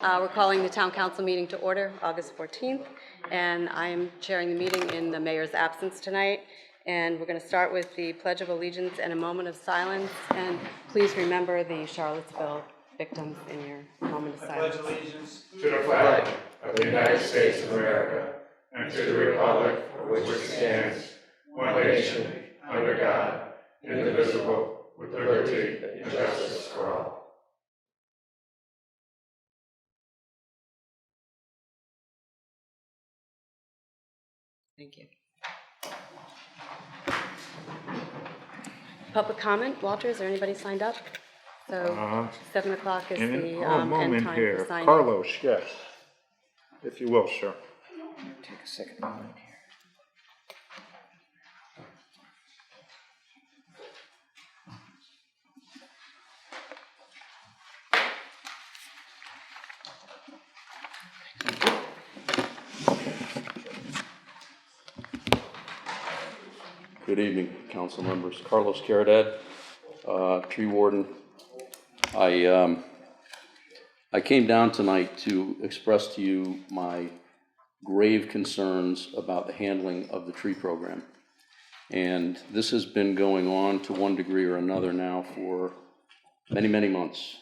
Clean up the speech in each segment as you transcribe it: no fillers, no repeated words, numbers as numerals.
We're calling the Town Council meeting to order, August 14th, and I am chairing the meeting in the mayor's absence tonight. And we're going to start with the Pledge of Allegiance and a moment of silence. And please remember the Charlottesville victims in your moment of silence. I pledge allegiance to the flag of the United States of America and to the republic for which it stands, one nation, under God, indivisible, with liberty and justice for all. Thank you. Public comment. Walter, is there anybody signed up? So 7 o'clock is the end time here. for signing. Carlos, yes. If you will, sir. Take a second moment here. Good evening, council members. Carlos Caradad, tree warden. I came down tonight to express to you my grave concerns about the handling of the tree program. And this has been going on to one degree or another now for many, many months.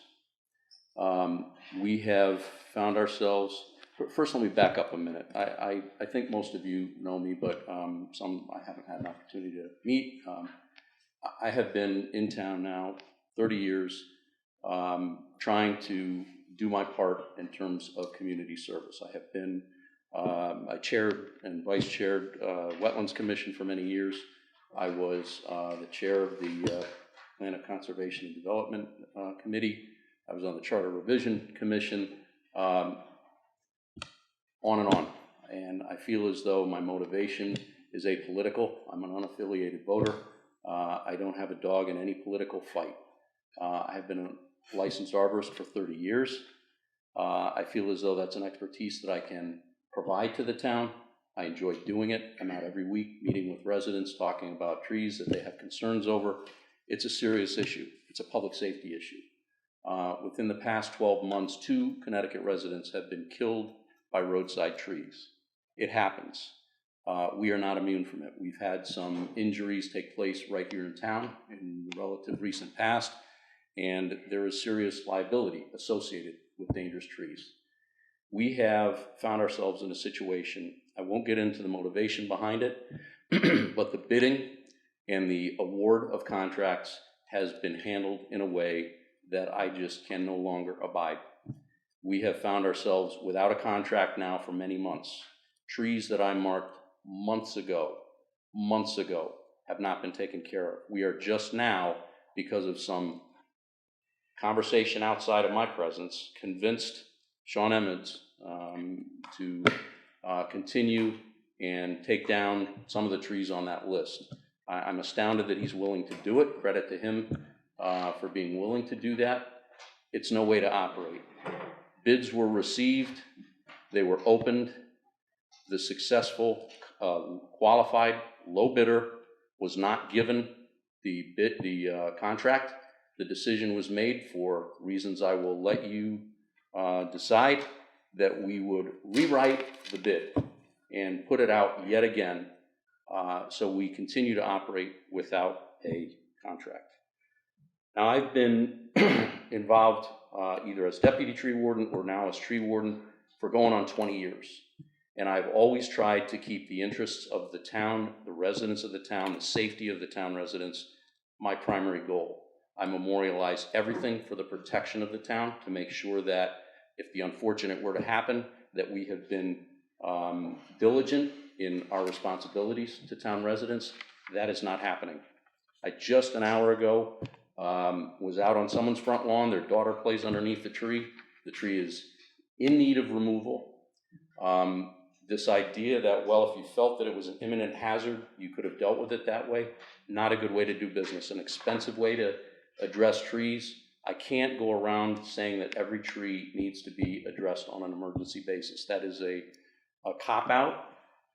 We have found ourselves. First, let me back up a minute. I think most of you know me, but some I haven't had an opportunity to meet. I have been in town now 30 years, trying to do my part in terms of community service. I have been, I chaired and vice chaired Wetlands Commission for many years. I was the chair of the Land of Conservation and Development Committee. I was on the Charter Revision Commission. On and on. And I feel as though my motivation is apolitical. I'm an unaffiliated voter. I don't have a dog in any political fight. I have been a licensed arborist for 30 years. I feel as though that's an expertise that I can provide to the town. I enjoy doing it. I'm out every week meeting with residents, talking about trees that they have concerns over. It's a serious issue. It's a public safety issue. Within the past 12 months, 2 Connecticut residents have been killed by roadside trees. It happens. We are not immune from it. We've had some injuries take place right here in town in the relative recent past, and there is serious liability associated with dangerous trees. We have found ourselves in a situation, I won't get into the motivation behind it, but the bidding and the award of contracts has been handled in a way that I just can no longer abide. We have found ourselves without a contract now for many months. Trees that I marked months ago, have not been taken care of. We are just now, because of some conversation outside of my presence, convinced Sean Emmons to continue and take down some of the trees on that list. I'm astounded that he's willing to do it. Credit to him for being willing to do that. It's no way to operate. Bids were received, they were opened. The successful, qualified low bidder was not given the contract. The decision was made, for reasons I will let you decide, that we would rewrite the bid and put it out yet again, so we continue to operate without a contract. Now, I've been involved either as deputy tree warden or now as tree warden for going on 20 years. And I've always tried to keep the interests of the town, the residents of the town, the safety of the town residents, my primary goal. I memorialize everything for the protection of the town to make sure that if the unfortunate were to happen, that we have been diligent in our responsibilities to town residents. That is not happening. I just an hour ago was out on someone's front lawn. Their daughter plays underneath the tree. The tree is in need of removal. This idea that, well, if you felt that it was an imminent hazard, you could have dealt with it that way, not a good way to do business, an expensive way to address trees. I can't go around saying that every tree needs to be addressed on an emergency basis. That is a cop-out.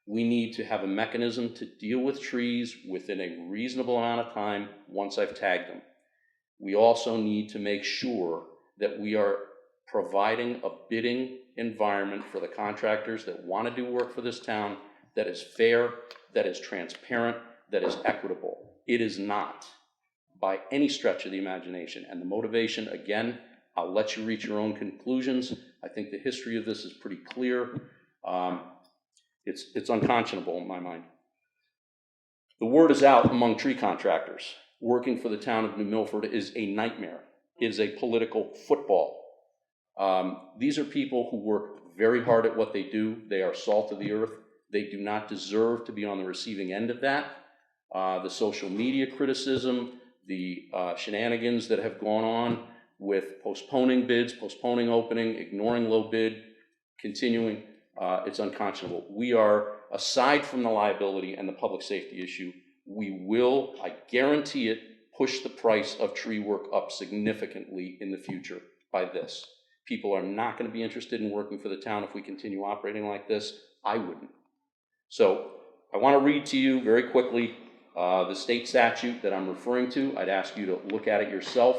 We need to have a mechanism to deal with trees within a reasonable amount of time once I've tagged them. We also need to make sure that we are providing a bidding environment for the contractors that want to do work for this town that is fair, that is transparent, that is equitable. It is not by any stretch of the imagination. And the motivation, again, I'll let you reach your own conclusions. I think the history of this is pretty clear. It's unconscionable in my mind. The word is out among tree contractors. Working for the town of New Milford is a nightmare. It is a political football. These are people who work very hard at what they do. They are salt of the earth. They do not deserve to be on the receiving end of that. The social media criticism, the shenanigans that have gone on with postponing bids, postponing opening, ignoring low bid, continuing, it's unconscionable. We are, aside from the liability and the public safety issue, we will, I guarantee it, push the price of tree work up significantly in the future by this. People are not going to be interested in working for the town if we continue operating like this. I wouldn't. So I want to read to you very quickly the state statute that I'm referring to. I'd ask you to look at it yourself.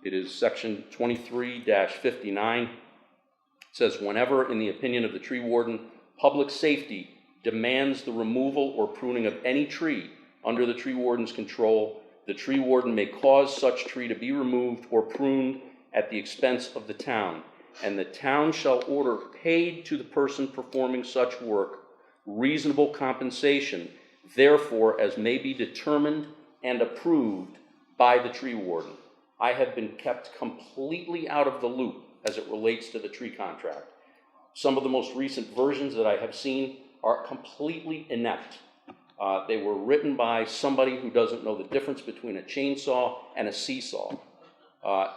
It is section 23-59. It says, whenever, in the opinion of the tree warden, public safety demands the removal or pruning of any tree under the tree warden's control, the tree warden may cause such tree to be removed or pruned at the expense of the town, and the town shall order paid to the person performing such work reasonable compensation, therefore as may be determined and approved by the tree warden. I have been kept completely out of the loop as it relates to the tree contract. Some of the most recent versions that I have seen are completely inept. They were written by somebody who doesn't know the difference between a chainsaw and a seesaw.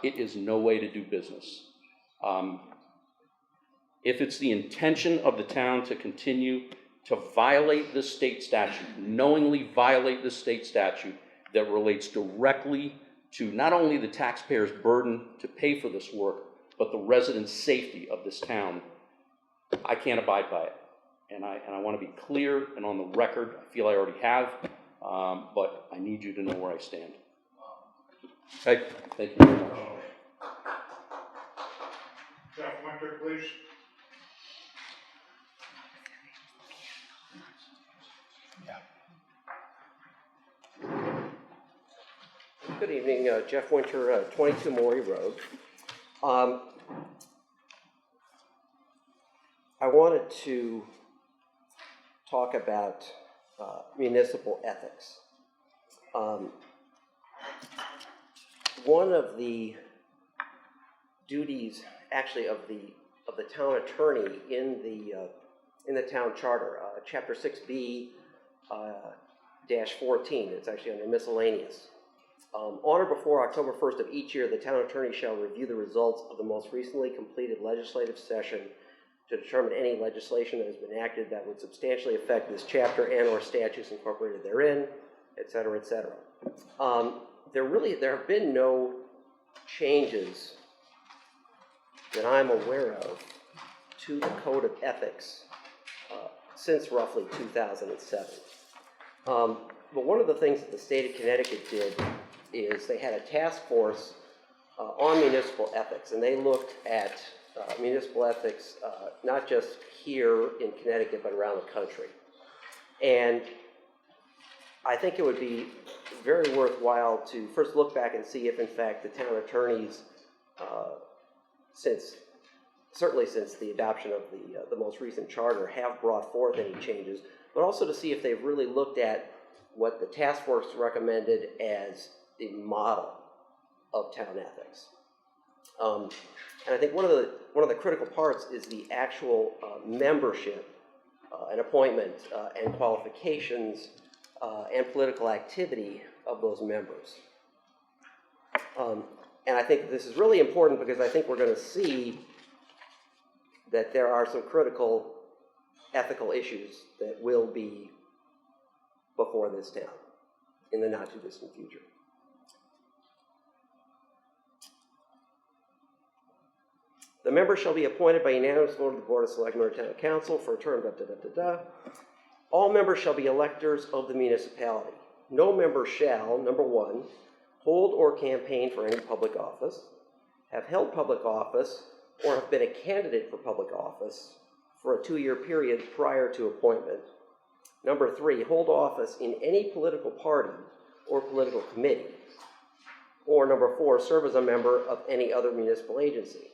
It is no way to do business. If it's the intention of the town to continue to violate this state statute, knowingly violate this state statute that relates directly to not only the taxpayer's burden to pay for this work, but the residents' safety of this town, I can't abide by it. And I want to be clear and on the record. I feel I already have, but I need you to know where I stand. Okay, thank you very much. Jeff Winter, please. Good evening, Jeff Winter, 22 Morey Road. I wanted to talk about municipal ethics. One of the duties, actually, of the town attorney in the town charter, Chapter 6B -14. It's actually under miscellaneous. On or before October 1st of each year, the town attorney shall review the results of the most recently completed legislative session to determine any legislation that has been enacted that would substantially affect this chapter and or statutes incorporated therein, et cetera, et cetera. There have been no changes that I'm aware of to the Code of Ethics since roughly 2007. But one of the things that the state of Connecticut did is they had a task force on municipal ethics, and they looked at municipal ethics not just here in Connecticut, but around the country. And I think it would be very worthwhile to first look back and see if, in fact, the town attorneys, certainly since the adoption of the most recent charter, have brought forth any changes, but also to see if they've really looked at what the task force recommended as a model of town ethics. And I think one of the critical parts is the actual membership and appointment and qualifications and political activity of those members. And I think this is really important because I think we're going to see that there are some critical ethical issues that will be before this town in the not too distant future. The members shall be appointed by unanimous vote of the Board of Selectmen or Town Council for a term, All members shall be electors of the municipality. No member shall, number one, hold or campaign for any public office, have held public office or have been a candidate for public office for a 2-year period prior to appointment. Number 3, hold office in any political party or political committee. Or number 4, serve as a member of any other municipal agency.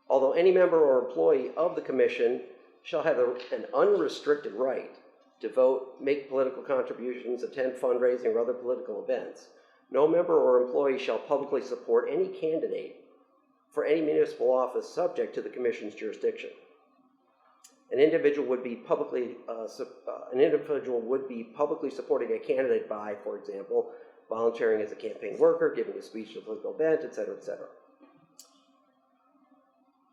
Although any member or employee of the commission shall have an unrestricted right to vote, make political contributions, attend fundraising or other political events, no member or employee shall publicly support any candidate for any municipal office subject to the commission's jurisdiction. An individual would be publicly supporting a candidate by, for example, volunteering as a campaign worker, giving a speech at a political event, et cetera, et cetera.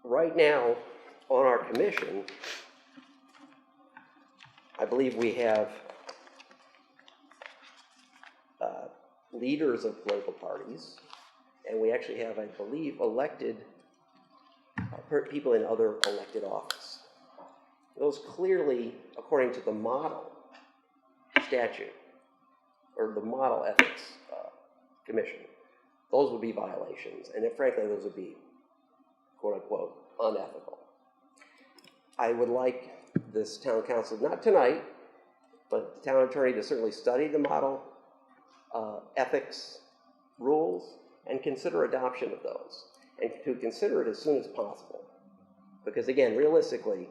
Right now, on our commission, I believe we have leaders of political parties, and we actually have, I believe, elected people in other elected office. Those clearly, according to the model statute, or the model ethics commission, those would be violations, and frankly, those would be, quote unquote, unethical. I would like this town council, not tonight, but the town attorney to certainly study the model ethics rules and consider adoption of those, and to consider it as soon as possible. Because again, realistically,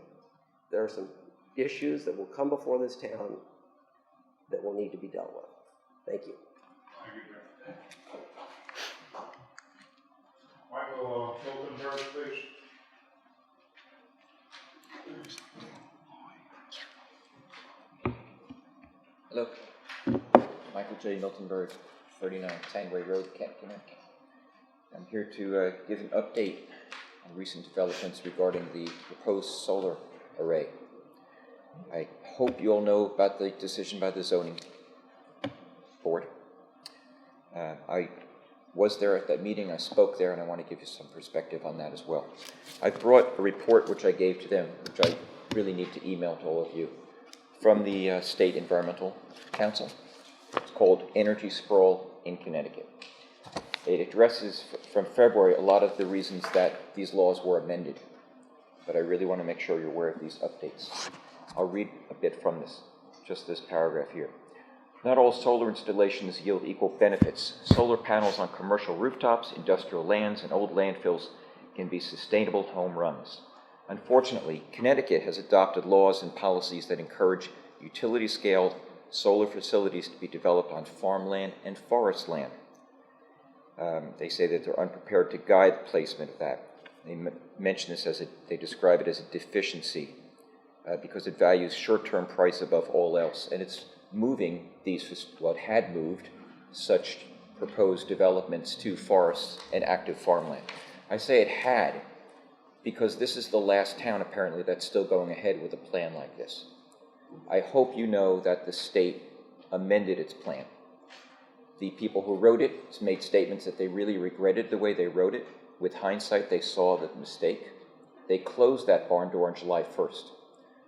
there are some issues that will come before this town that will need to be dealt with. Thank you. Michael Milford, please. Hello. Michael J. Miltenberg, 39 Tangway Road, Kent, Connecticut. I'm here to give an update on recent developments regarding the proposed solar array. I hope you all know about the decision by the zoning board. I was there at that meeting, I spoke there, and I want to give you some perspective on that as well. I brought a report which I gave to them, which I really need to email to all of you, from the State Environmental Council. It's called Energy Sprawl in Connecticut. It addresses, from February, a lot of the reasons that these laws were amended, but I really want to make sure you're aware of these updates. I'll read a bit from this, just this paragraph here. Not all solar installations yield equal benefits. Solar panels on commercial rooftops, industrial lands, and old landfills can be sustainable home runs. Unfortunately, Connecticut has adopted laws and policies that encourage utility-scale solar facilities to be developed on farmland and forest land. They say that they're unprepared to guide the placement of that. They mention this as they describe it as a deficiency because it values short-term price above all else, and it's moving it had moved such proposed developments to forests and active farmland. I say it had because this is the last town apparently that's still going ahead with a plan like this. I hope you know that the state amended its plan. The people who wrote it made statements that they really regretted the way they wrote it. With hindsight, they saw the mistake. They closed that barn door on July 1st.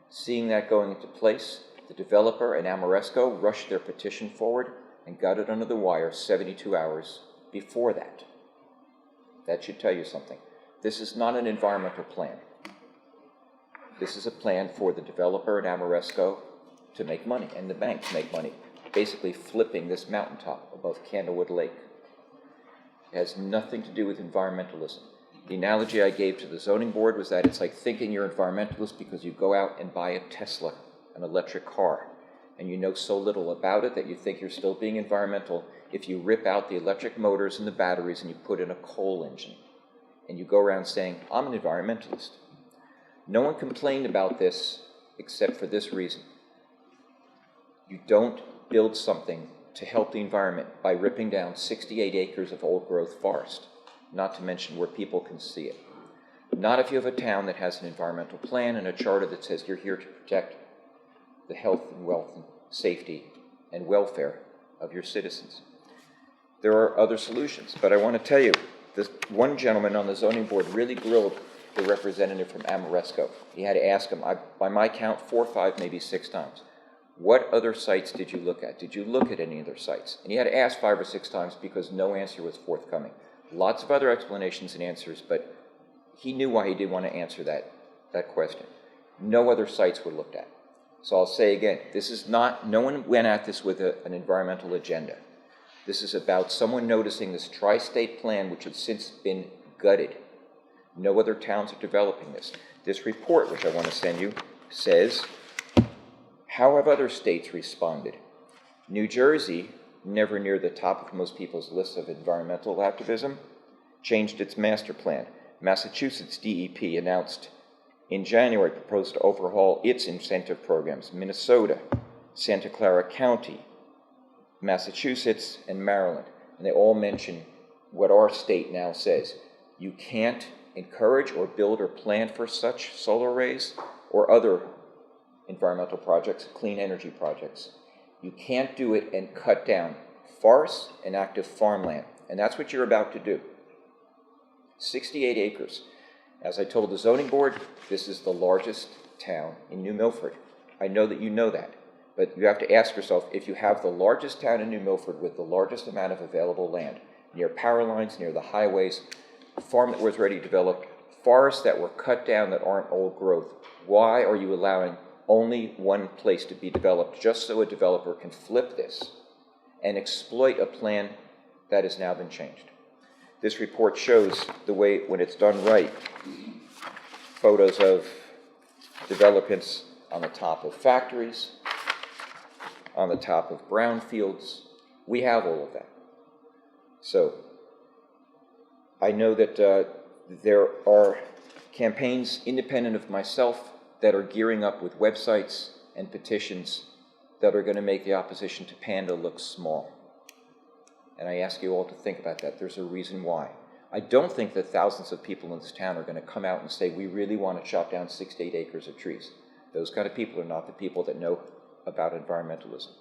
Seeing that going into place, the developer and Amoresco rushed their petition forward and got it under the wire 72 hours before that. That should tell you something. This is not an environmental plan. This is a plan for the developer and Amoresco to make money and the bank to make money, basically flipping this mountaintop above Candlewood Lake. It has nothing to do with environmentalism. The analogy I gave to the zoning board was that it's like thinking you're environmentalist because you go out and buy a Tesla, an electric car, and you know so little about it that you think you're still being environmental if you rip out the electric motors and the batteries and you put in a coal engine. And you go around saying, I'm an environmentalist. No one complained about this except for this reason. You don't build something to help the environment by ripping down 68 acres of old-growth forest, not to mention where people can see it. Not if you have a town that has an environmental plan and a charter that says you're here to protect the health and wealth and safety and welfare of your citizens. There are other solutions, but I want to tell you, this one gentleman on the zoning board really grilled the representative from Amoresco. He had to ask him, by my count, 4, 5, maybe 6 times. What other sites did you look at? Did you look at any other sites? And he had to ask 5 or 6 times because no answer was forthcoming. lots of other explanations and answers, but he knew why he didn't want to answer that question. No other sites were looked at. So I'll say again, this is not, no one went at this with an environmental agenda. This is about someone noticing this tri-state plan, which has since been gutted. No other towns are developing this. This report, which I want to send you, says, how have other states responded? New Jersey, never near the top of most people's lists of environmental activism, changed its master plan. Massachusetts DEP announced in January proposed to overhaul its incentive programs. Minnesota, Santa Clara County, Massachusetts, and Maryland. And they all mention what our state now says. You can't encourage or build or plan for such solar arrays or other environmental projects, clean energy projects. You can't do it and cut down forests and active farmland. And that's what you're about to do. 68 acres. As I told the zoning board, this is the largest town in New Milford. I know that you know that, but you have to ask yourself, if you have the largest town in New Milford with the largest amount of available land, near power lines, near the highways, a farm that was ready to develop, forests that were cut down that aren't old growth, why are you allowing only one place to be developed just so a developer can flip this and exploit a plan that has now been changed? This report shows the way, when it's done right, photos of developments on the top of factories, on the top of brownfields. We have all of that. So I know that there are campaigns independent of myself that are gearing up with websites and petitions that are going to make the opposition to Panda look small. And I ask you all to think about that. There's a reason why. I don't think that thousands of people in this town are going to come out and say, we really want to chop down 6 to 8 acres of trees. Those kind of people are not the people that know about environmentalism.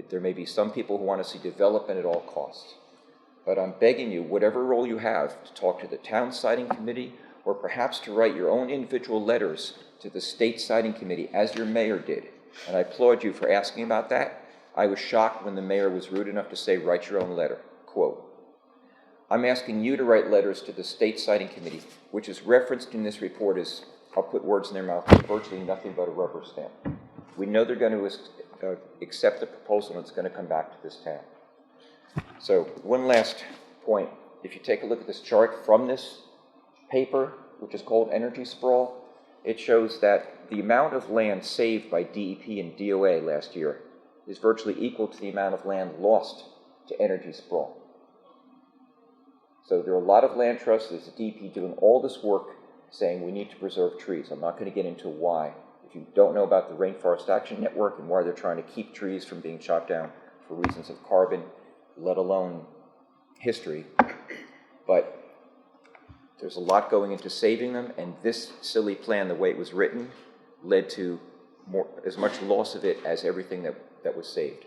There may be some people who want to see development at all costs. But I'm begging you, whatever role you have, to talk to the town siting committee, or perhaps to write your own individual letters to the state siting committee, as your mayor did. And I applaud you for asking about that. I was shocked when the mayor was rude enough to say, write your own letter, quote. I'm asking you to write letters to the state siting committee, which is referenced in this report as, I'll put words in their mouth, virtually nothing but a rubber stamp. We know they're going to accept the proposal and it's going to come back to this town. So one last point. If you take a look at this chart from this paper, which is called Energy Sprawl, it shows that the amount of land saved by DEP and DOA last year is virtually equal to the amount of land lost to energy sprawl. So there are a lot of land trusts. There's the DEP doing all this work saying we need to preserve trees. I'm not going to get into why. If you don't know about the Rainforest Action Network and why they're trying to keep trees from being chopped down for reasons of carbon, let alone history, but there's a lot going into saving them, and this silly plan, the way it was written, led to as much loss of it as everything that was saved.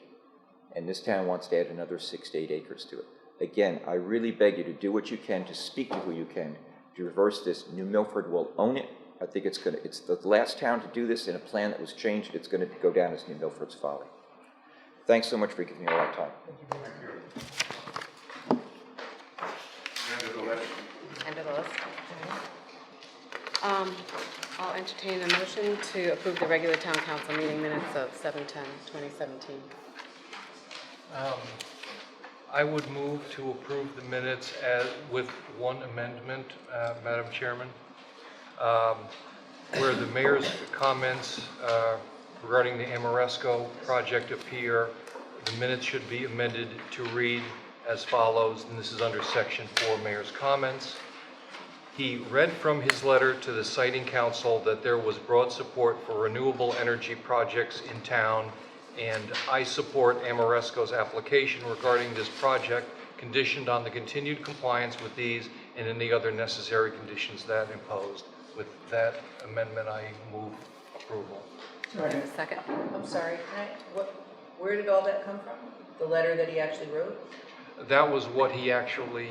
And this town wants to add another 6 to 8 acres to it. Again, I really beg you to do what you can, to speak to who you can, to reverse this. New Milford will own it. I think it's the last town to do this in a plan that was changed. It's going to go down as New Milford's folly. Thanks so much for giving me a lot of time. End of the list. End of the list. I'll entertain a motion to approve the regular town council meeting minutes of 7/10/2017. I would move to approve the minutes with one amendment, Madam Chairman, where the mayor's comments regarding the Amoresco project appear. The minutes should be amended to read as follows, and this is under section 4, mayor's comments. He read from his letter to the Siting Council that there was broad support for renewable energy projects in town, and I support Amoresco's application regarding this project, conditioned on the continued compliance with these and any other necessary conditions that imposed. With that amendment, I move approval. Second. I'm sorry, where did all that come from? The letter that he actually wrote? That was what he actually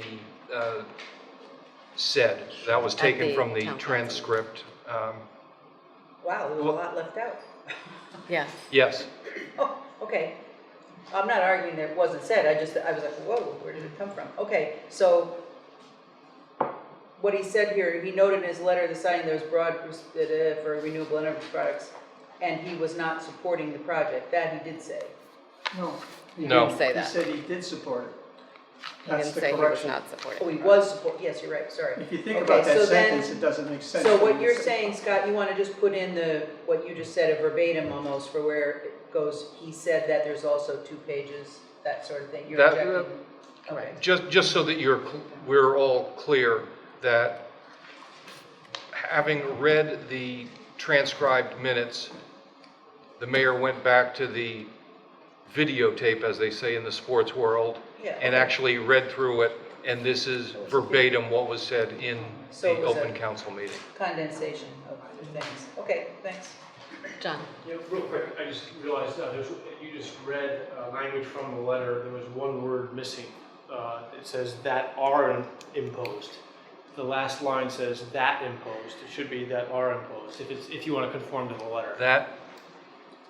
said. That was taken the from the town council. transcript. Wow, there was a lot left out. Yes. Yes. Oh, okay. I'm not arguing that it wasn't said, I was like, whoa, where did it come from? Okay, so what he said here, he noted in his letter the signing there was broad for renewable energy products, and he was not supporting the project. That he did say. No. He No. didn't say He that. said he did support it. He That's didn't the say he was correction. not supporting. Oh, he it. was support, yes, you're right, sorry. If you think Okay, about that so then- sentence, it doesn't make sense. So what when you're you say- saying, Scott, you want to just put in what you just said, a verbatim almost, for where it goes, he said that there's also 2 pages, that sort of thing. You're That- objecting. Okay. Just so that we're all clear that having read the transcribed minutes, the mayor went back to the videotape, as they say in the sports world, Yeah, and okay. actually read through it, and this is verbatim what was said in So the it was a- open council meeting. Condensation of things. Okay, thanks. John? Yeah, real quick, I just realized you just read language from the letter. There was one word missing. It says that are imposed. The last line says that imposed. It should be that are imposed, if you want to conform to the letter. That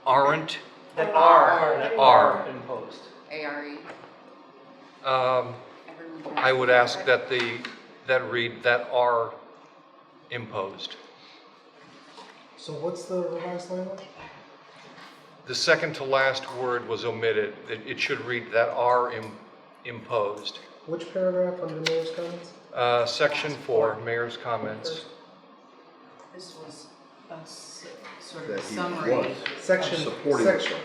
aren't, That Are. are imposed. ARE. I would ask that read that are imposed. So what's the revised language? The second to last word was omitted. It should read that are imposed. Which paragraph under mayor's comments? Section 4, mayor's comments. This was a sort That of he summary. was. Section,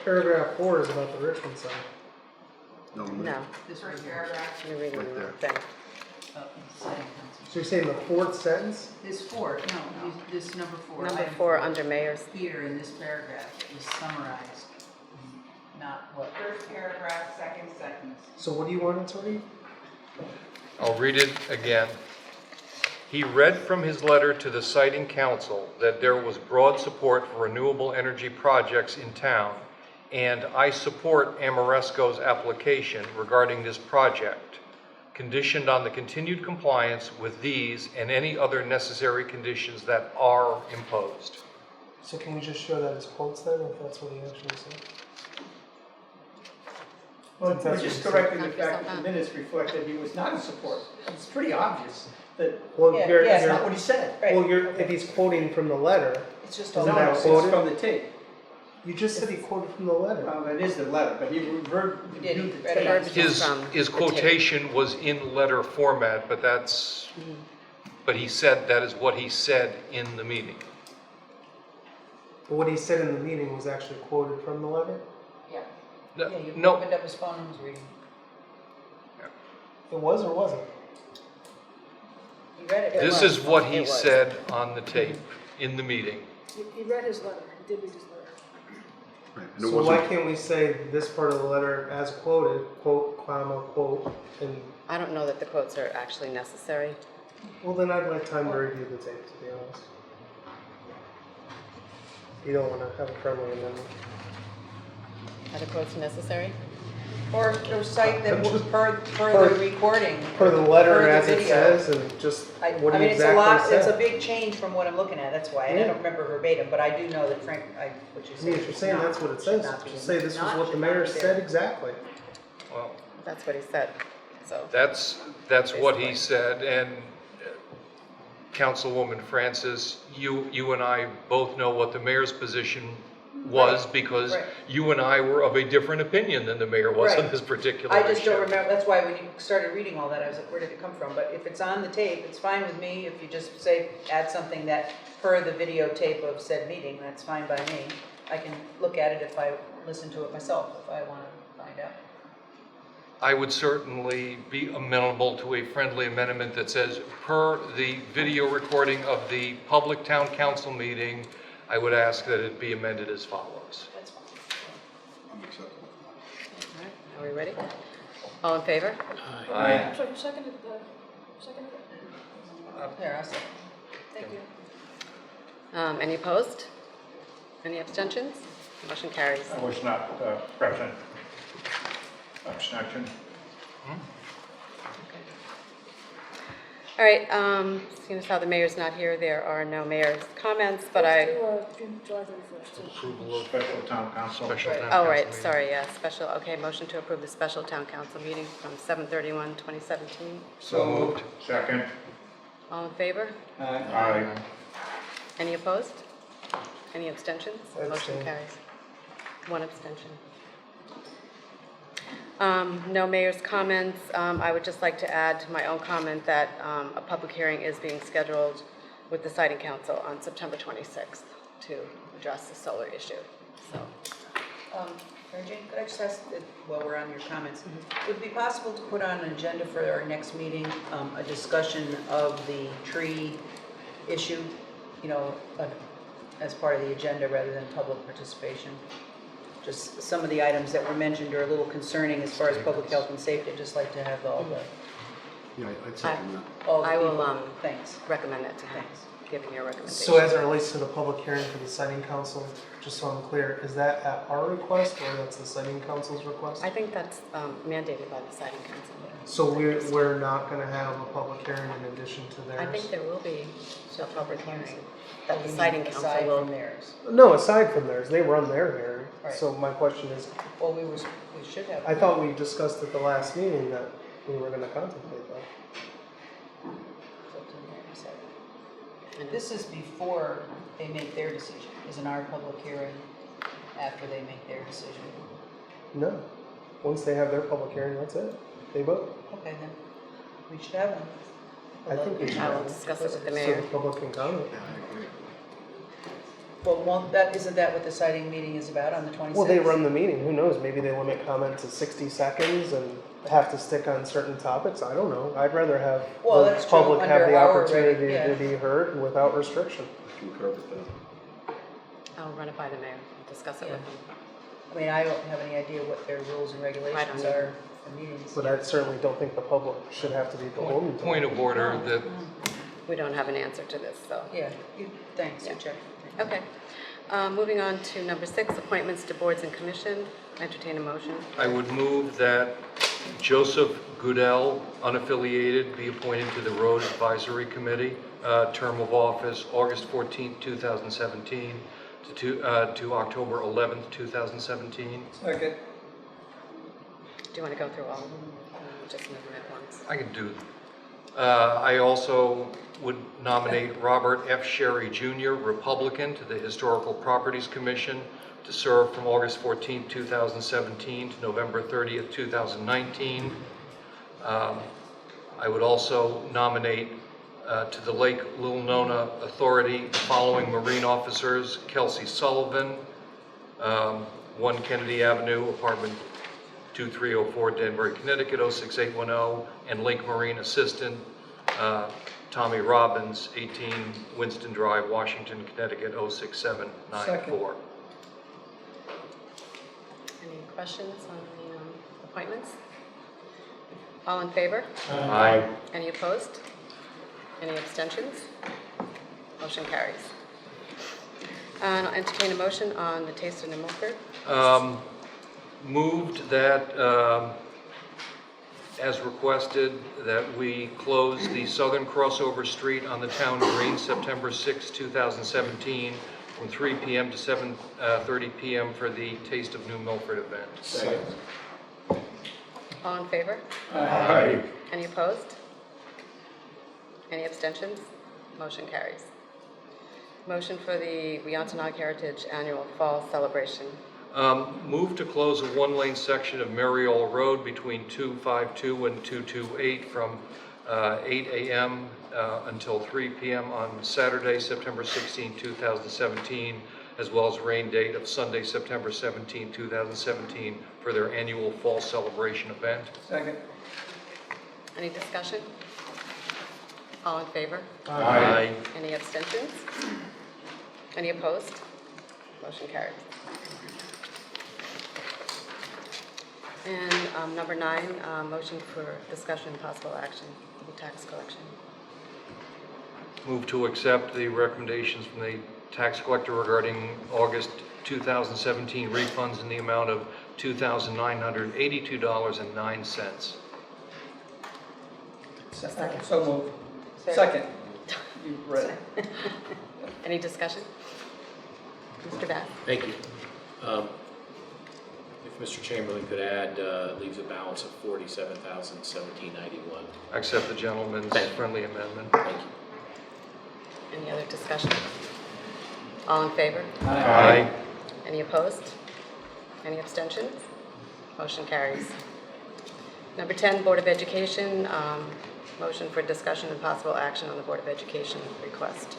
paragraph 4 is about the Richmond side. No, This right here. you're reading Right the there. thing. So you're saying the 4th sentence? This 4, no, this number 4. Number item 4 under mayor's. Here in this paragraph is summarized, not what. First paragraph, second sentence. So what do you want it to read? I'll read it again. He read from his letter to the citing council that there was broad support for renewable energy projects in town, and I support Amoresco's application regarding this project, conditioned on the continued compliance with these and any other necessary conditions that are imposed. So can we just show that as quotes then, if that's what he actually said? Well, Since we're that's just what he said. correcting the fact that the minutes reflect that he was not in support. It's pretty obvious that Well, Yeah, you're, yeah, that's you're, not what he said. Right. well, if he's quoting from the letter, It's just Isn't all. that No, it's quoted? from the tape. you just said he quoted from the letter. Well, that is the letter, but he did, reviewed he the read it tape. out. His From the tape. quotation was in letter format, but but he said that is what he said in the meeting. But what he said in the meeting was actually quoted from the letter? Yeah. No, Yeah, you no, opened up his phone and was reading. It was or wasn't? You read it. this was. is what he It was. said on the tape in the meeting. He read his letter, he did read his letter. Right, and it So why wasn't, can't we say this part of the letter as quoted, quote, comma, quote, and, I don't know that the quotes are actually necessary. well, then I'd like time to review the tape, to be honest. You don't want to have a friendly amendment. Are the quotes necessary? Or cite that was per Per- the recording. Per the letter per the as it video. says, and just what I he mean, it's a exactly lot, it's a said. big change from what I'm looking at, that's why, and I Yeah. don't remember verbatim, but I do know that Frank, what you I said. mean, if you're saying that's what it says, just say this was what the mayor said exactly. Well, That's what he said, so. that's what he said, and Councilwoman Francis, you and I both know what the mayor's position was, because right. you and I were of a different opinion than the mayor was on Right. this particular I issue. just don't remember, that's why when you started reading all that, I was like, where did it come from? But if it's on the tape, it's fine with me, if you just say, add something that per the videotape of said meeting, that's fine by me. I can look at it if I listen to it myself, if I want to find out. I would certainly be amenable to a friendly amendment that says, per the video recording of the public town council meeting, I would ask that it be amended as follows. That's fine. unacceptable. All right, are we ready? All in favor? I'm sorry, who seconded it? There, I'll say. Thank you. Any opposed? Any abstentions? Motion carries. I was not present. Abstention. All right, seeing as how the mayor's not here, there are no mayor's comments, but I, July 31st. Approval of special town council. Special Right. town oh, council right, meeting. sorry, yeah, special, okay, motion to approve the special town council meeting from 7/31/2017. So moved. Second. All in favor? Aye. Any opposed? Any abstentions? Motion Abstain. carries. One abstention. No mayor's comments. I would just like to add to my own comment that a public hearing is being scheduled with the Siting Council on September 26th to address the solar issue. So, Mary Jane, could I just ask, while we're on your comments, would it be possible to put on an agenda for our next meeting, a discussion of the tree issue, you know, as part of the agenda rather than public participation? Just some of the items that were mentioned are a little concerning as far as public health and safety. I'd just like to have all the, Yeah, I'd second that. all the I will, people. Thanks. recommend that to him, Thanks. giving your recommendation. So as it relates to the public hearing for the siting council, just so I'm clear, is that at our request or that's the siting council's request? I think that's mandated by the Siting Council. So we're not gonna have a public hearing in addition to theirs? I think there will be a public hearing that the You Siting mean Council aside will. from theirs. No, aside from theirs, they run their hearing. Right. So my question is, Well, we should have. I thought we discussed at the last meeting that we were gonna contemplate that. This is before they make their decision. Isn't our public hearing after they make their decision? No. Once they have their public hearing, that's it. They vote. Okay, then, we should have one. I think we should I will have it. discuss it with the So mayor. the public can comment. Well, isn't that what the siting meeting is about on the 26th? Well, they run the meeting. Who knows? Maybe they limit comment to 60 seconds and have to stick on certain topics. I don't know. I'd rather have Well, the that's true. public have Under the our opportunity yeah. to be heard without restriction. Concur with that. I'll run it by the mayor and discuss it with him. I mean, I don't have any idea what their rules and regulations are for meetings. But I certainly don't think the public should have to be beholden to Point it. of order that We don't have an answer to this, so. Yeah, thanks, Yeah. you checked. Okay. Moving on to number 6, appointments to boards and commission. Entertain a motion. I would move that Joseph Goodell, unaffiliated, be appointed to the Road Advisory Committee, term of office August 14th, 2017 to October 11th, 2017. Second. Do you want to go through all of them? Or just move them at once? I can do. I also would nominate Robert F. Sherry Jr., Republican, to the Historical Properties Commission to serve from August 14th, 2017 to November 30th, 2019. I would also nominate to the Lake Little Nona Authority the following Marine officers: Kelsey Sullivan, 1 Kennedy Avenue, apartment 2304, Danbury, Connecticut, 06810, and Lake Marine Assistant Tommy Robbins, 18 Winston Drive, Washington, Connecticut, 06794. Any questions on the appointments? All in favor? Aye. Any opposed? Any abstentions? Motion carries. And I'll entertain a motion on the Taste of New Milford. Moved that, as requested, that we close the southern crossover street on the town green September 6, 2017, from 3 p.m. to 7:30 p.m. for the Taste of New Milford event. Second. All in favor? Aye. Any opposed? Any abstentions? Motion carries. Motion for the Weontonog Heritage Annual Fall Celebration. Move to close a one-lane section of Mariol Road between 252 and 228 from 8 a.m. Until 3 p.m. on Saturday, September 16, 2017, as well as rain date of Sunday, September 17, 2017, for their annual fall celebration event. Second. Any discussion? All in favor? Aye. Any abstentions? Any opposed? Motion carries. And number 9, motion for discussion and possible action of the tax collection. Move to accept the recommendations from the tax collector regarding August 2017 refunds in the amount of $2,982.09. So moved. Second. You read it. Any discussion? Mr. Bass? Thank you. If Mr. Chamberlain could add, leaves a balance of $47,1791. I accept the gentleman's Thank you. friendly amendment. Thank you. Any other discussion? All in favor? Aye. Any opposed? Any abstentions? Motion carries. Number 10, Board of Education, motion for discussion and possible action on the Board of Education request.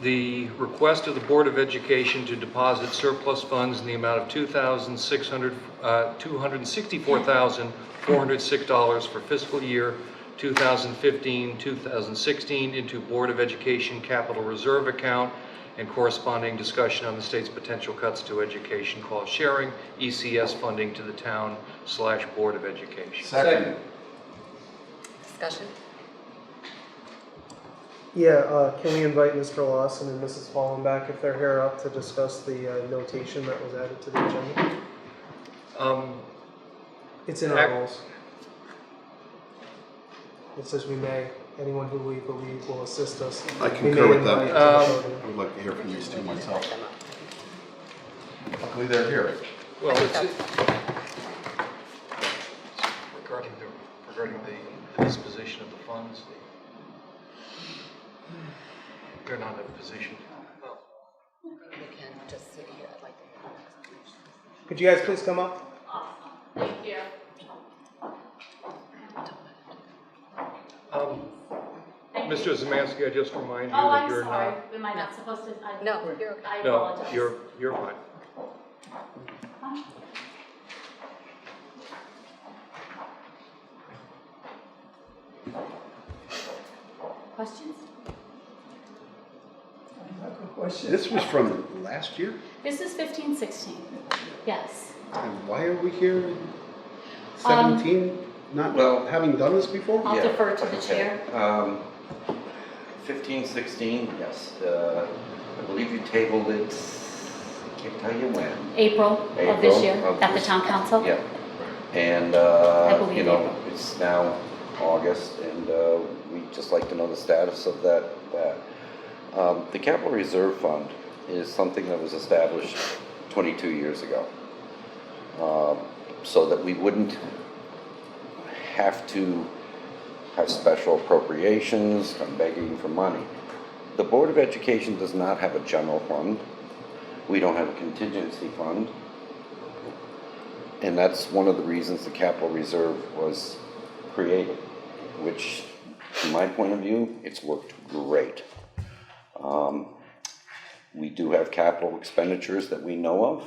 The request of the Board of Education to deposit surplus funds in the amount of $264,406 for fiscal year 2015-2016 into Board of Education Capital Reserve account and corresponding discussion on the state's potential cuts to education cost sharing, ECS funding to the town/Board of Education. Second. Discussion? Yeah, can we invite Mr. Lawson and Mrs. Fallenbach if they're here up to discuss the notation that was added to the agenda? It's in our rules. It says we may, anyone who we believe will assist us. I we concur may with that. invite to the I podium. would like to hear from these two myself. Luckily, they're here. Well, it's regarding the disposition of the funds. They're not in a position. We can just sit here, I'd like to. Could you guys please come up? Thank you. Mr. Zemansky, I just remind you Oh, that I'm you're sorry. not. Am I not supposed to? No, you're okay. I No, apologize. you're fine. Questions? This was from last year? This is 15-16. Yes. And why are we here in 17? Not having done this before? I'll defer to the chair. 15, 16, yes. I believe you tabled it, I can't tell you when. April of this year at the town council. Yeah. And, I believe you know, April. it's now August, and we'd just like to know the status of that. The Capital Reserve Fund is something that was established 22 years ago, so that we wouldn't have to have special appropriations, come begging for money. The Board of Education does not have a general fund. We don't have a contingency fund. And that's one of the reasons the Capital Reserve was created, which, from my point of view, it's worked great. We do have capital expenditures that we know of,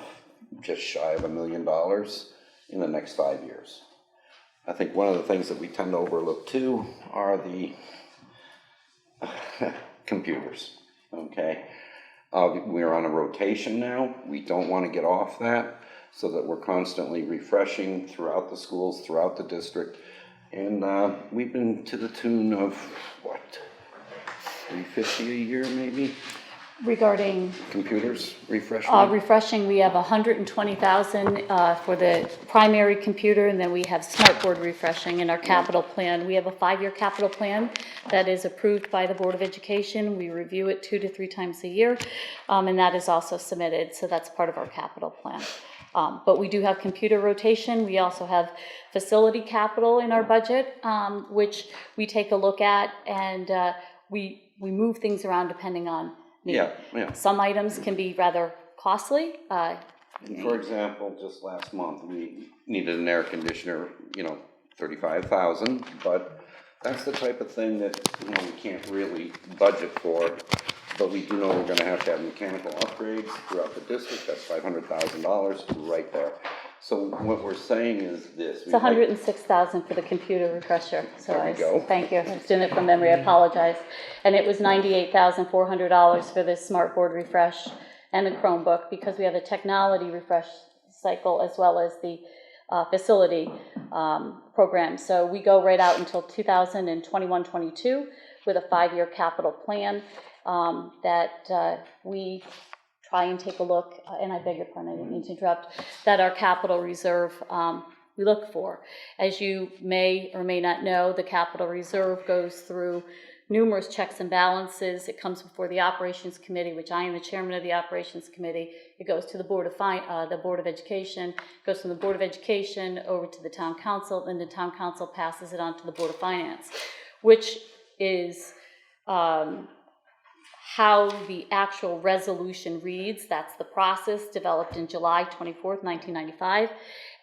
just shy of $1 million in the next 5 years. I think one of the things that we tend to overlook too are the computers, okay? We're on a rotation now. We don't want to get off that, so that we're constantly refreshing throughout the schools, throughout the district. And we've been to the tune of, what, $350 a year maybe? Regarding Computers, refreshing? refreshing, we have 120,000 for the primary computer, and then we have smartboard refreshing in our capital plan. We have a 5-year capital plan that is approved by the Board of Education. We review it 2 to 3 times a year, and that is also submitted, so that's part of our capital plan. But we do have computer rotation. We also have facility capital in our budget, which we take a look at, and we move things around depending on need. Yeah. Some items can be rather costly. For example, just last month, we needed an air conditioner, you know, $35,000, but that's the type of thing that, you know, we can't really budget for, but we do know we're gonna have mechanical upgrades throughout the district. That's $500,000 right there. So what we're saying is this. It's $106,000 for the computer refresher. So There we go. Thank you. I was doing it from memory. I apologize. And it was $98,400 for the smartboard refresh and the Chromebook, because we have a technology refresh cycle as well as the facility program. So we go right out until 2021-22 with a 5-year capital plan that we try and take a look, and I beg your pardon, I didn't mean to interrupt, that our capital reserve we look for. As you may or may not know, the capital reserve goes through numerous checks and balances. It comes before the Operations Committee, which I am the chairman of the Operations Committee. It goes to the Board of Education, goes from the Board of Education over to the Town Council, then the Town Council passes it on to the Board of Finance, which is how the actual resolution reads. That's the process developed in July 24th, 1995.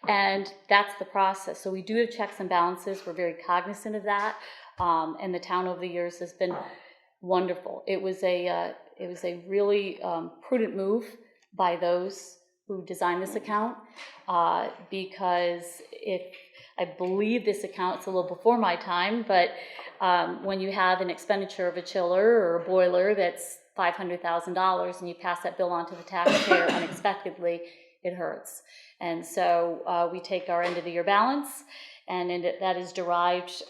And that's the process. So we do have checks and balances. We're very cognizant of that. And the town over the years has been wonderful. It was a really prudent move by those who designed this account, because I believe this account, it's a little before my time, but when you have an expenditure of a chiller or a boiler that's $500,000 and you pass that bill on to the taxpayer unexpectedly, it hurts. And so we take our end of the year balance, and that is derived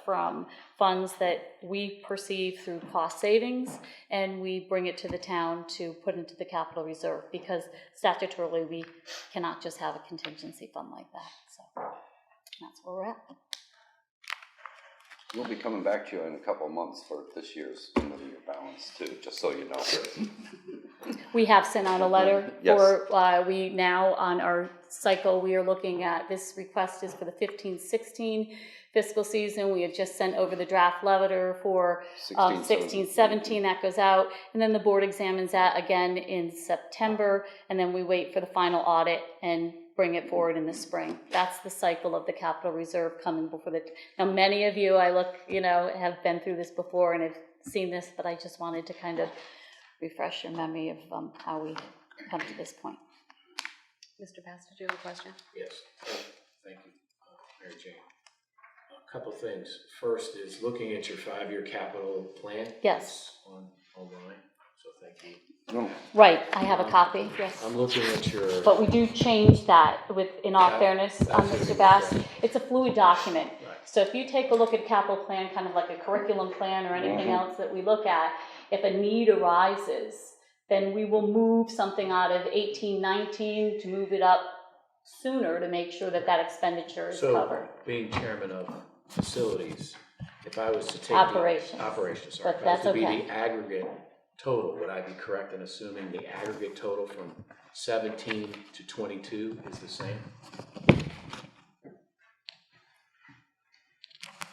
from funds that we perceive through cost savings, and we bring it to the town to put into the capital reserve, because statutorily we cannot just have a contingency fund like that. So that's where we're at. We'll be coming back to you in a couple of months for this year's end of the year balance too, just so you know. We have sent out a letter Yes. for, we now on our cycle, we are looking at, this request is for the 15-16 fiscal season. We have just sent over the draft letter for 16-17, that goes out. And then the board examines that again in September, and then we wait for the final audit and bring it forward in the spring. That's the cycle of the capital reserve coming before now many of you, I look, have been through this before and have seen this, but I just wanted to kind of refresh your memory of how we come to this point. Mr. Bass, did you have a question? Yes, thank you, Mary Jane. A couple things. First is looking at your 5-year capital plan. Yes. It's online, so thank you. Right, I have a copy, yes. I'm looking at your... But we do change that in all fairness, Mr. Bass. It's a fluid document. Right. So if you take a look at capital plan, kind of like a curriculum plan or anything else that we look at, if a need arises, then we will move something out of 18-19 to move it up sooner to make sure that that expenditure is covered. So, being chairman of facilities, if I was to take Operations. Operations, But if I was that's to be okay. the aggregate total, would I be correct in assuming the aggregate total from 17 to 22 is the same?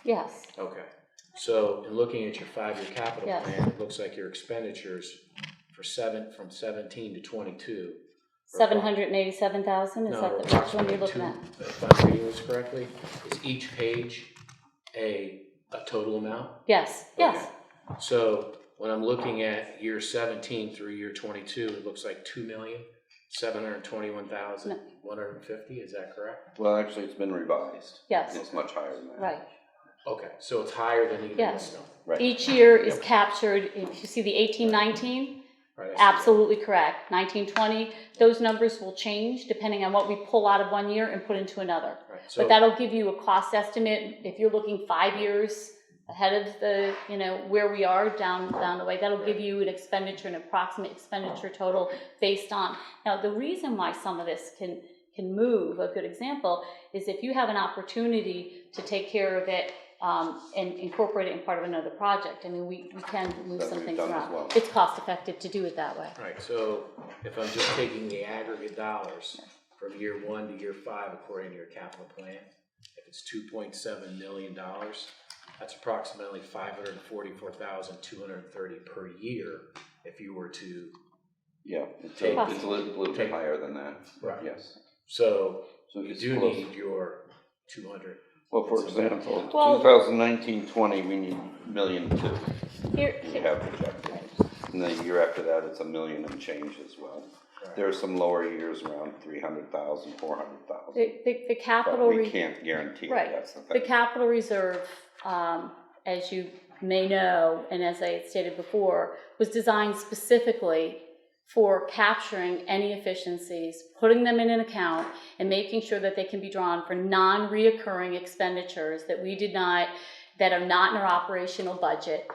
Yes. Okay. So, in looking at your 5-year capital Yes. plan, it looks like your expenditures from 17 to 22. 787,000, is that which one you're looking at? If I'm reading this correctly, is each page a total amount? Yes, yes. Okay. So when I'm looking at year 17 through year 22, it looks like 2,721,150. Is that correct? Well, actually, it's been revised. Yes. It's much higher than that. Right. Okay, so it's higher than even Yes. this number. Right. Each year is captured, if you see the 18-19, Right, I see absolutely correct. 19-20, those numbers will change depending on what we pull out of one year and put into another. that. Right, so But that'll give you a cost estimate. If you're looking 5 years ahead of the, where we are down the way, that'll give you an expenditure, an approximate expenditure total based on. Now, the reason why some of this can move, a good example, is if you have an opportunity to take care of it and incorporate it in part of another project. I mean, we can move That some we've things done as around. well. It's cost effective to do it that way. Right, so if I'm just taking the aggregate dollars from year 1 to year 5 according to your capital plan, if it's $2.7 million, that's approximately $544,230 per year if you were to... Yeah, it's Take- a little bit higher than that. Right. Yes. So you it's do close. need your 200. Well, for example, Well- 2019-20, we need $1.2 million. Here, We have projected. And the year after that, it's $1 million and change as well. Right. There are some lower years around 300,000, 400,000. the capital. But we can't guarantee it, Right. that's the The thing. capital reserve, as you may know, and as I had stated before, was designed specifically for capturing any efficiencies, putting them in an account, and making sure that they can be drawn for non-reoccurring expenditures that are not in our operational budget.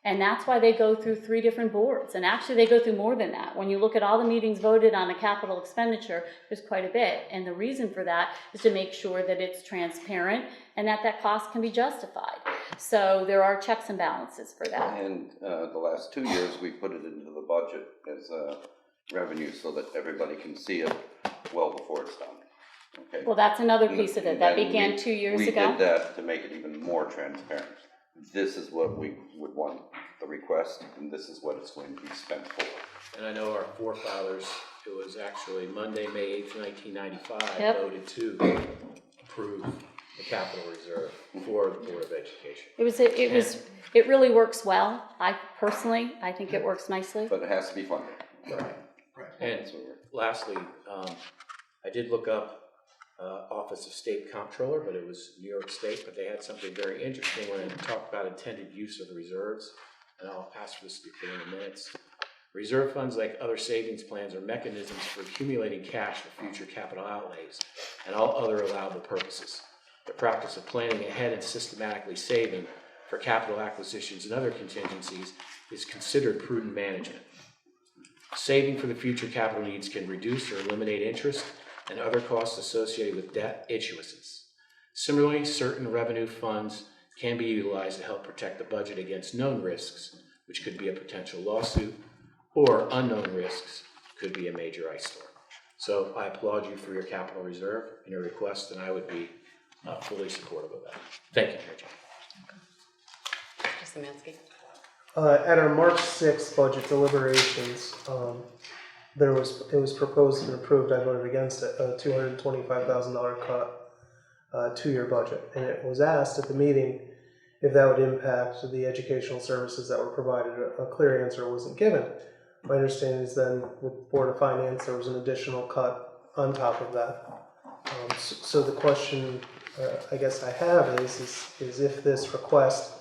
And that's why they go through 3 different boards. And actually, they go through more than that. When you look at all the meetings voted on a capital expenditure, there's quite a bit. And the reason for that is to make sure that it's transparent and that that cost can be justified. So there are checks and balances for that. And the last 2 years, we put it into the budget as revenue so that everybody can see it well before it's done. Okay. Well, that's another piece of it. That began 2 years ago. We did that to make it even more transparent. This is what we would want the request, and this is what it's going to be spent for. And I know our forefathers, it was actually Monday, May 8th, 1995, Yep. voted to approve the capital reserve for the Board of Education. It really works well. I think it works nicely. But it has to be funded. Right. And lastly, I did look up Office of State Comptroller, but it was New York State, but they had something very interesting when it talked about intended use of reserves, and I'll ask for this to be put in the minutes. Reserve funds, like other savings plans, are mechanisms for accumulating cash for future capital outlays and all other allowable purposes. The practice of planning ahead and systematically saving for capital acquisitions and other contingencies is considered prudent management. Saving for the future capital needs can reduce or eliminate interest and other costs associated with debt issuances. Similarly, certain revenue funds can be utilized to help protect the budget against known risks, which could be a potential lawsuit, or unknown risks, could be a major ice storm. So I applaud you for your capital reserve and your request, and I would be fully supportive of that. Thank you, Chair. Mr. Szymanski. At our March 6th budget deliberations, it was proposed and approved, I voted against it, a $225,000 cut, 2-year budget. And it was asked at the meeting if that would impact the educational services that were provided. A clear answer wasn't given. My understanding is then with the Board of Finance, there was an additional cut on top of that. So the question I guess I have is if this request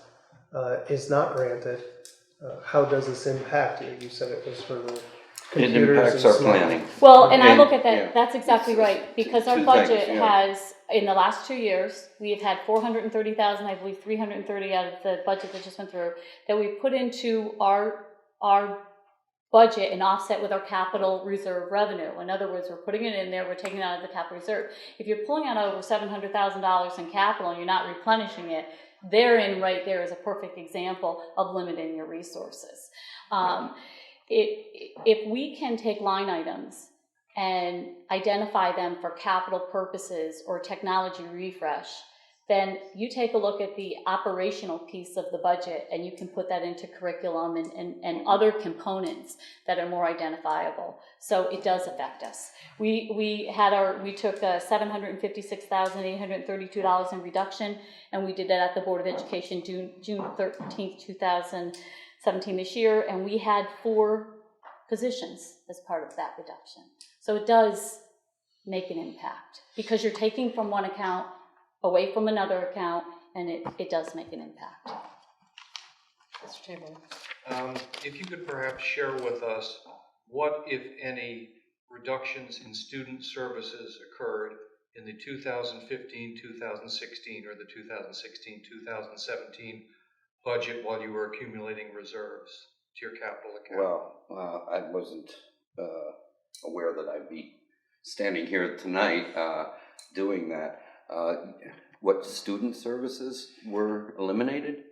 is not granted, how does this impact you? You said it was for the computers. It impacts our planning. Well, and I look at that, yeah. that's exactly right, because our two budget things, yeah. has, in the last 2 years, we have had 430,000, I believe 330 out of the budget that just went through, that we put into our budget and offset with our capital reserve revenue. In other words, we're putting it in there, we're taking it out of the capital reserve. If you're pulling out over $700,000 in capital and you're not replenishing it, therein right there is a perfect example of limiting your resources. If we can take line items and identify them for capital purposes or technology refresh, then you take a look at the operational piece of the budget and you can put that into curriculum and other components that are more identifiable. So it does affect us. We took $756,832 in reduction, and we did that at the Board of Education June 13th, 2017 this year, and we had 4 positions as part of that reduction. So it does make an impact because you're taking from one account away from another account, and it does make an impact. Mr. Chamberlain. If you could perhaps share with us what, if any, reductions in student services occurred in the 2015-2016 or the 2016-2017 budget while you were accumulating reserves to your capital account? Well, I wasn't aware that I'd be standing here tonight doing that. What student services were eliminated?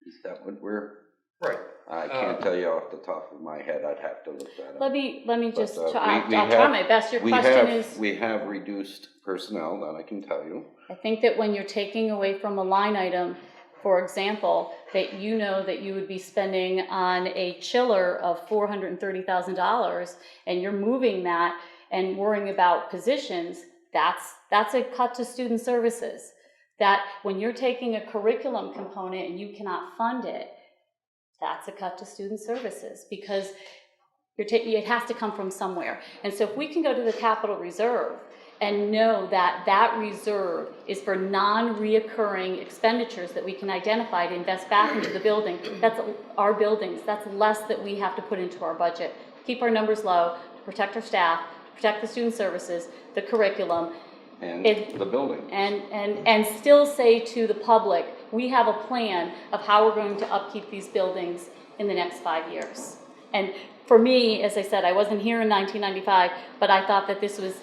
Is that what we're? Right. I can't tell you off the top of my head. I'd have to look that up. Let me just I'll try my best. Your question is. We have reduced personnel, that I can tell you. I think that when you're taking away from a line item, for example, that you know that you would be spending on a chiller of $430,000, and you're moving that and worrying about positions. That's a cut to student services. That when you're taking a curriculum component and you cannot fund it, that's a cut to student services because it has to come from somewhere. And so if we can go to the capital reserve and know that that reserve is for non-reoccurring expenditures that we can identify to invest back into the building, that's our buildings, that's less that we have to put into our budget. Keep our numbers low, protect our staff, protect the student services, the curriculum, and the building. And still say to the public, we have a plan of how we're going to upkeep these buildings in the next 5 years. And for me, as I said, I wasn't here in 1995, but I thought that this was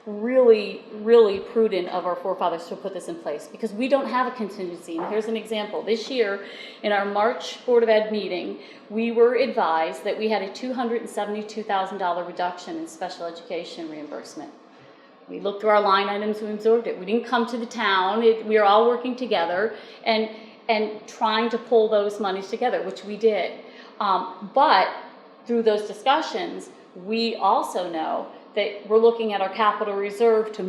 really, really prudent of our forefathers to put this in place, because we don't have a contingency. And here's an example. This year, in our March Board of Ed meeting, we were advised that we had a $272,000 reduction in special education reimbursement. We looked through our line items, we absorbed it. We didn't come to the town. We are all working together and trying to pull those monies together, which we did. But through those discussions, we also know that we're looking at our capital reserve to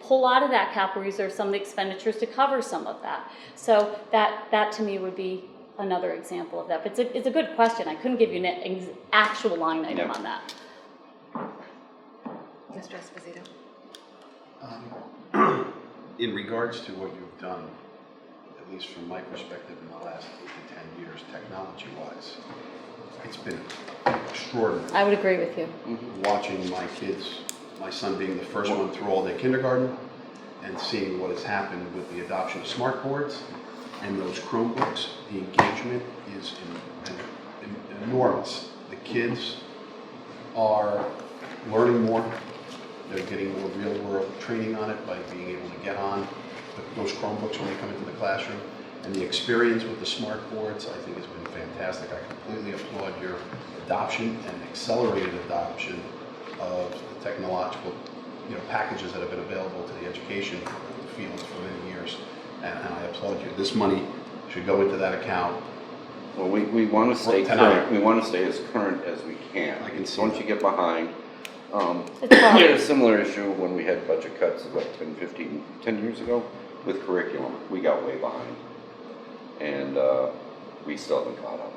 pull out of that capital reserve some of the expenditures to cover some of that. So that to me would be another example of that. But it's a good question. I couldn't give you an actual line item on that. Mr. Esposito. In regards to what you've done, at least from my perspective in the last 8 to 10 years, technology-wise, it's been extraordinary. I would agree with you. Watching my kids, my son being the first one through all-day kindergarten, and seeing what has happened with the adoption of smart boards and those Chromebooks, the engagement is enormous. The kids are learning more. They're getting more real-world training on it by being able to get on those Chromebooks when they come into the classroom. And the experience with the smart boards, I think, has been fantastic. I completely applaud your adoption and accelerated adoption of the technological, packages that have been available to the education field for many years. And I applaud you. This money should go into that account. Well, we want to stay current. We want to stay as current as we can. I can see Once that. you get behind, we had a similar issue when we had budget cuts, 10 years ago, with curriculum. We got way behind. And we still haven't caught up.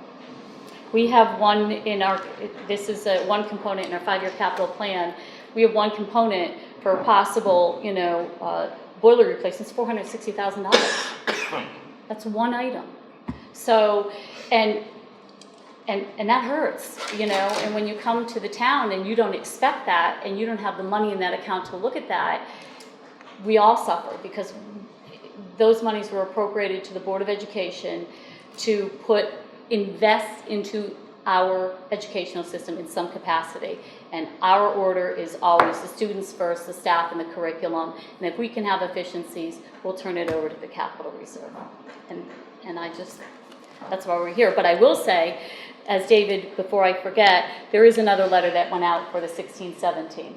We have one in our, this is one component in our 5-year capital plan. We have one component for possible, boiler replacements, $460,000. That's one item. So, and that hurts, and when you come to the town and you don't expect that and you don't have the money in that account to look at that, we all suffer, because those monies were appropriated to the Board of Education to invest into our educational system in some capacity. And our order is always the students first, the staff, and the curriculum. And if we can have efficiencies, we'll turn it over to the capital reserve. And that's why we're here. But I will say, as David, before I forget, there is another letter that went out for the 16-17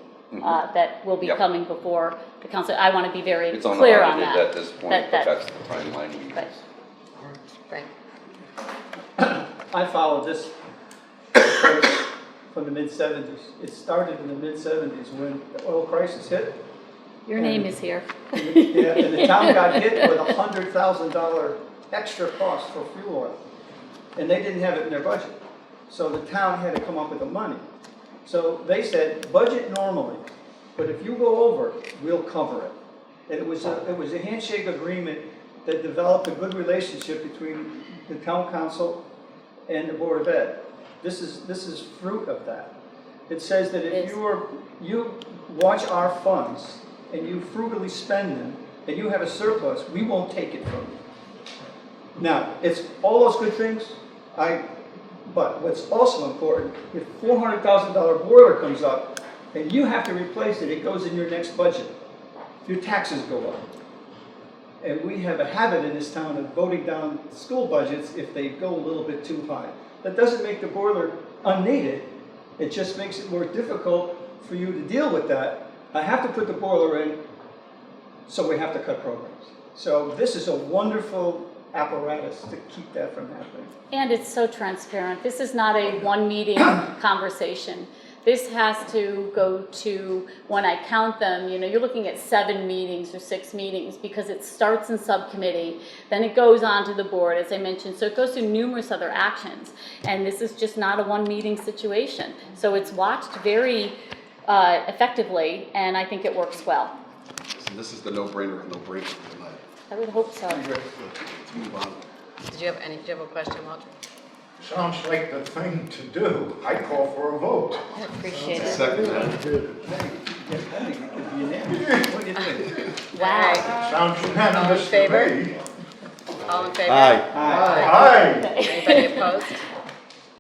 that will be coming before the council. I want to be very clear on that. At this point, but that's the timeline we use. Right. I followed this from the mid-70s. It started in the mid-70s when the oil crisis hit. Your name is here. Yeah, and the town got hit with a $100,000 extra cost for fuel oil. And they didn't have it in their budget. So the town had to come up with the money. So they said, budget normally, but if you go over, we'll cover it. And it was a handshake agreement that developed a good relationship between the town council and the Board of Ed. This is fruit of that. It says that if you watch our funds and you frugally spend them and you have a surplus, we won't take it from you. Now, it's all those good things, but what's also important, if $400,000 boiler comes up and you have to replace it, it goes in your next budget. Your taxes go up. And we have a habit in this town of voting down school budgets if they go a little bit too high. That doesn't make the boiler unneeded. It just makes it more difficult for you to deal with that. I have to put the boiler in, so we have to cut programs. So this is a wonderful apparatus to keep that from happening. And it's so transparent. This is not a one-meeting conversation. This has to go to, when I count them, you're looking at 7 meetings or 6 meetings, because it starts in subcommittee, then it goes on to the board, as I mentioned, so it goes through numerous other actions. And this is just not a one-meeting situation. So it's watched very effectively, and I think it works well. So this is the no-brainer and no-brainer tonight. I would hope so. Let's move on. Did you have a question, Walter? Sounds like the thing to do. I call for a vote. I appreciate it. Second. What do you think? Wow. Sounds unanimous All in favor? to me. All in favor? Aye. Aye. Anybody opposed?